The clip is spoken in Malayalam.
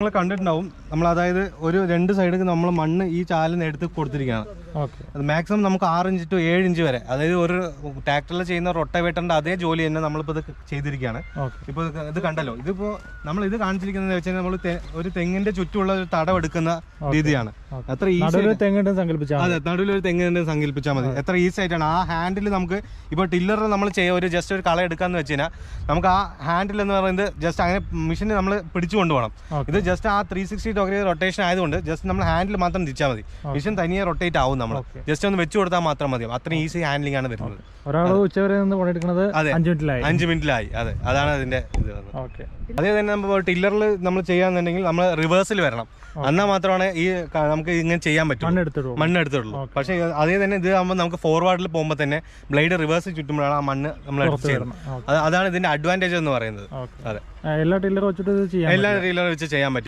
നിങ്ങൾ കണ്ടിട്ടുണ്ടാവും നമ്മൾ അതായത് ഒരു രണ്ട് സൈഡിൽ നമ്മൾ മണ്ണ് ഈ ചാലിന് എടുത്ത് കൊടുത്തിരിക്കുകയാണ്. അത് മാക്സിമം നമുക്ക് 6 ഇഞ്ച് ടു 7 ഇഞ്ച് വരെ, അതായത് ഒരു ട്രാക്ടറിൽ ചെയ്യുന്ന റൊട്ടവേറ്ററിന്റെ അതേ ജോലി തന്നെ നമ്മളിപ്പോൾ ഇത് ചെയ്തിരിക്കുകയാണ്. ഇപ്പോൾ ഇത് കണ്ടല്ലോ, ഇതിപ്പോൾ നമ്മൾ ഇത് കാണിച്ചിരിക്കുന്നത് വെച്ചാൽ നമ്മൾ ഒരു തെങ്ങിന്റെ ചുറ്റുമുള്ള ഒരു തടം എടുക്കുന്ന രീതിയാണ്. അത്ര ഈസി. അതെ, നടുവിലൊരു തെങ്ങിന്റെ സങ്കല്പിച്ചാൽ മതി. എത്ര ഈസി ആയിട്ടാണ് ആ ഹാൻഡിൽ. നമുക്ക് ഇപ്പോൾ ടില്ലറിൽ നമ്മൾ ഒരു ജസ്റ്റ് ഒരു കള എടുക്കാന്ന് വെച്ച് കഴിഞ്ഞാൽ നമുക്ക് ആ ഹാൻഡിൽ എന്ന് പറയുന്നത് ജസ്റ്റ് അങ്ങനെ മെഷീൻ നമ്മൾ പിടിച്ചു കൊണ്ടുപോകണം. ഇത് ജസ്റ്റ് ആ 360 ഡിഗ്രി റൊട്ടേഷൻ ആയതുകൊണ്ട് ജസ്റ്റ് നമ്മൾ ഹാൻഡിൽ മാത്രം തിരിച്ചാൽ മതി. മെഷീൻ തനിയെ റൊട്ടേറ്റ് ആവും. നമ്മൾ ജസ്റ്റ് ഒന്ന് വെച്ച് കൊടുത്താൽ മാത്രം മതി. അത്രയും ഈസി ഹാൻഡ്ലിംഗ് ആണ് വരുന്നത്. 5 മിനിറ്റിലായി. അതെ, അതാണ് അതിന്റെ ഇത്. അതേ തന്നെ നമ്മൾ ടില്ലറിൽ നമ്മൾ ചെയ്യാന്നുണ്ടെങ്കിൽ നമ്മൾ റിവേഴ്സിൽ വരണം. എന്നാൽ മാത്രമാണ് ഈ നമുക്ക് ഇങ്ങനെ ചെയ്യാൻ പറ്റും, മണ്ണെടുത്തിട്ടുള്ളൂ. പക്ഷെ അതേ തന്നെ ഇത് ആകുമ്പോൾ നമുക്ക് ഫോർവേഡിൽ പോകുമ്പോൾ തന്നെ ബ്ലേഡ് റിവേഴ്സ് ചുറ്റുമ്പോഴാണ് ആ മണ്ണ് നമ്മൾ എടുത്ത് ചെയ്യുന്നത്. അതാണ് ഇതിന്റെ അഡ്വാൻറ്റേജ് എന്ന് പറയുന്നത്. അതെ, എല്ലാ ടില്ലർ വെച്ച് ചെയ്യാൻ പറ്റും.